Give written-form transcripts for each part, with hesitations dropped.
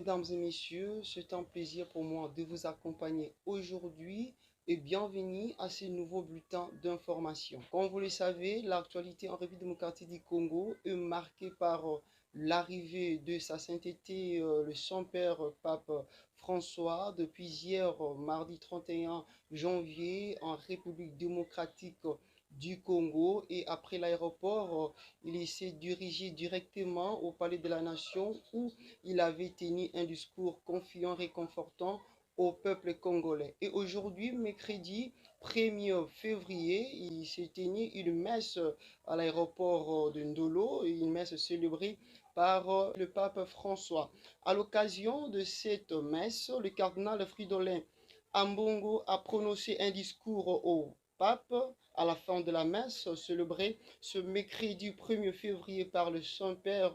mesdames et messieurs, c'est un plaisir pour moi de vous accompagner aujourd'hui et bienvenue à ce nouveau bulletin d'information. Comme vous le savez, l'actualité en République démocratique du Congo est marquée par l'arrivée de sa sainteté, le Saint-Père Pape François, depuis hier, mardi 31 janvier, en République démocratique du Congo, et après l'aéroport, il s'est dirigé directement au Palais de la Nation où il avait tenu un discours confiant, réconfortant au peuple congolais. Et aujourd'hui, mercredi 1er février, il s'est tenu une messe à l'aéroport de Ndolo, une messe célébrée par le pape François. À l'occasion de cette messe, le cardinal Fridolin Ambongo a prononcé un discours au pape à la fin de la messe célébrée ce mercredi 1er février par le Saint-Père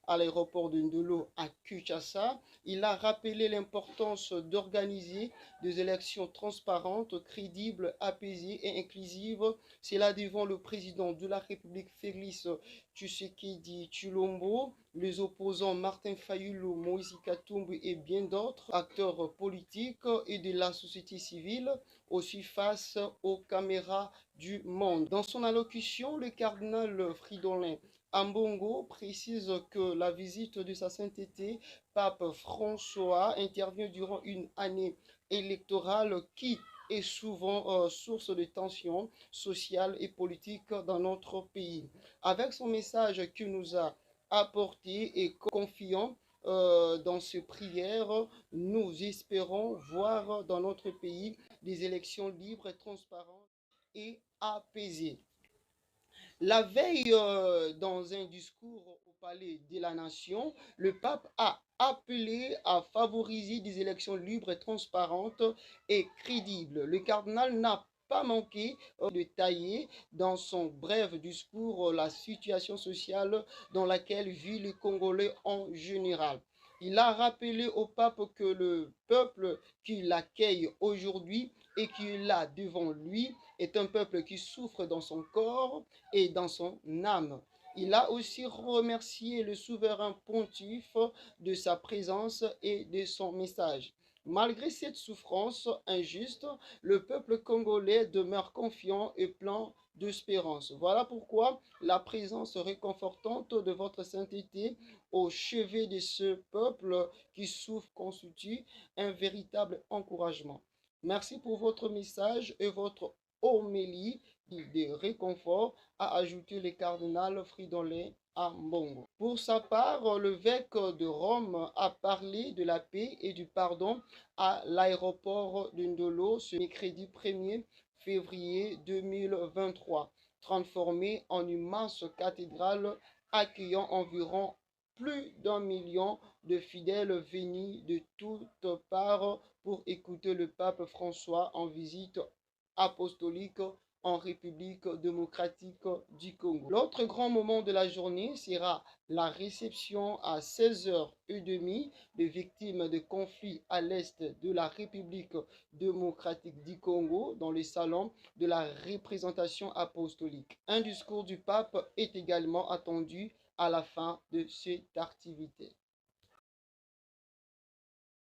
à l'aéroport de Ndolo à Kinshasa. Il a rappelé l'importance d'organiser des élections transparentes, crédibles, apaisées et inclusives. C'est là devant le président de la République, Félix Tshisekedi Tshilombo, les opposants Martin Fayulu, Moïse Katumbi et bien d'autres acteurs politiques et de la société civile, aussi face aux caméras du monde. Dans son allocution, le cardinal Fridolin Ambongo précise que la visite de sa sainteté, pape François, intervient durant une année électorale qui est souvent source de tensions sociales et politiques dans notre pays. Avec son message qu'il nous a apporté et confiant dans ses prières, nous espérons voir dans notre pays des élections libres, transparentes et apaisées. La veille, dans un discours au Palais de la Nation, le pape a appelé à favoriser des élections libres, transparentes et crédibles. Le cardinal n'a pas manqué de détailler dans son bref discours la situation sociale dans laquelle vivent les Congolais en général. Il a rappelé au pape que le peuple qui l'accueille aujourd'hui et qui est là devant lui est un peuple qui souffre dans son corps et dans son âme. Il a aussi remercié le souverain pontife de sa présence et de son message. Malgré cette souffrance injuste, le peuple congolais demeure confiant et plein d'espérance. Voilà pourquoi la présence réconfortante de votre sainteté au chevet de ce peuple qui souffre constitue un véritable encouragement. Merci pour votre message et votre homélie de réconfort, a ajouté le cardinal Fridolin Ambongo. Pour sa part, l'évêque de Rome a parlé de la paix et du pardon à l'aéroport de Ndolo ce mercredi 1er février 2023, transformé en une immense cathédrale accueillant environ plus d'1 million de fidèles venus de toutes parts pour écouter le pape François en visite apostolique en République démocratique du Congo. L'autre grand moment de la journée sera la réception à 16h30 des victimes de conflits à l'est de la République démocratique du Congo dans les salons de la représentation apostolique. Un discours du pape est également attendu à la fin de cette activité.